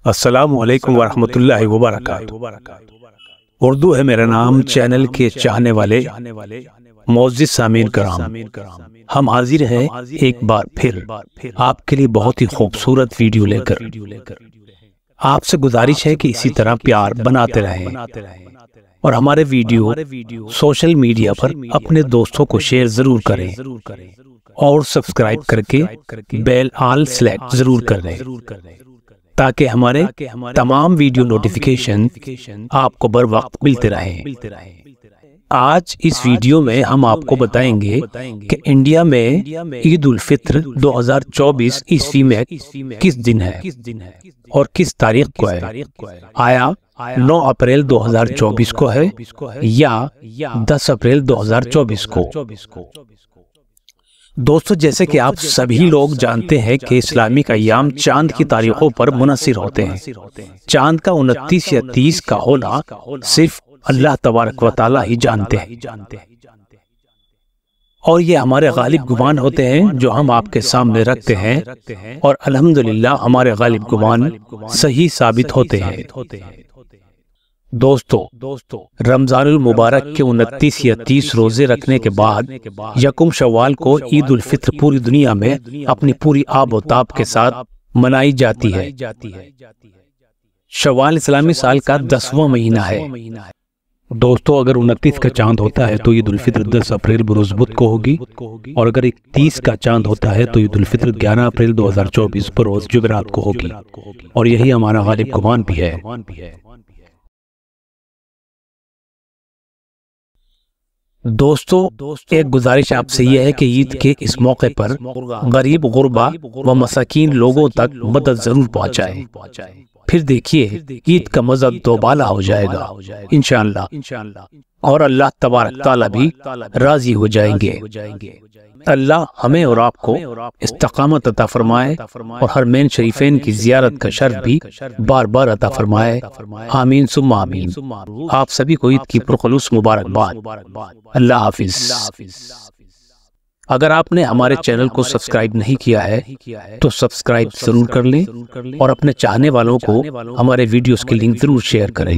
السلام علیکم ورحمۃ اللہ وبرکاتہ۔ اردو ہے میرا نام چینل کے چاہنے والے معزز سامعین کرام، ہم حاضر ہیں ایک بار پھر آپ کے لیے بہت ہی خوبصورت ویڈیو لے کر۔ آپ سے گزارش ہے کہ اسی طرح پیار بناتے رہیں اور ہمارے ویڈیو سوشل میڈیا پر اپنے دوستوں کو شیئر ضرور کریں اور سبسکرائب کر کے بیل آل سلیکٹ ضرور کر دیں تاکہ ہمارے تمام ویڈیو نوٹیفیکیشن آپ کو بر وقت ملتے رہیں۔ آج اس ویڈیو میں ہم آپ کو بتائیں گے کہ انڈیا میں عید الفطر 2024 عیسوی میں کس دن ہے اور کس تاریخ کو ہے۔ آیا 9 اپریل 2024 کو ہے یا 10 اپریل 2024 کو؟ دوستو، جیسے کہ آپ سبھی لوگ جانتے ہیں کہ اسلامک ایام چاند کی تاریخوں پر منحصر ہوتے ہیں۔ چاند کا 29 یا 30 کا ہونا صرف اللہ تبارک و تعالی ہی جانتے ہیں، اور یہ ہمارے غالب گمان ہوتے ہیں جو ہم آپ کے سامنے رکھتے ہیں، اور الحمدللہ ہمارے غالب گمان صحیح ثابت ہوتے ہیں۔ دوستو، رمضان المبارک کے 29 یا 30 روزے رکھنے کے بعد یکم شوال کو عید الفطر پوری دنیا میں اپنی پوری آب و تاب کے ساتھ منائی جاتی ہے۔ شوال اسلامی سال کا 10واں مہینہ ہے۔ دوستو، اگر 29 کا چاند ہوتا ہے تو عید الفطر 10 اپریل بروز بدھ کو ہوگی، اور اگر 30 کا چاند ہوتا ہے تو عید الفطر 11 اپریل 2024 بروز جمعرات کو ہوگی، اور یہی ہمارا غالب گمان بھی ہے۔ دوستو، ایک گزارش آپ سے یہ ہے کہ عید کے اس موقع پر غریب غربا و مساکین لوگوں تک مدد ضرور پہنچائیں، پھر دیکھیے عید کا مزہ دوبالا ہو جائے گا انشاءاللہ، اور اللہ تبارک تعالیٰ بھی راضی ہو جائیں گے۔ اللہ ہمیں اور آپ کو استقامت عطا فرمائے اور حرمین شریفین کی زیارت کا شرف بھی بار بار عطا فرمائے، آمین ثم آمین۔ آپ سبھی کو عید کی پرخلوص مبارکباد۔ اللہ حافظ۔ اگر آپ نے ہمارے چینل کو سبسکرائب نہیں کیا ہے تو سبسکرائب ضرور کر لیں، اور اپنے چاہنے والوں کو ہمارے ویڈیوز کے لنک ضرور شیئر کریں۔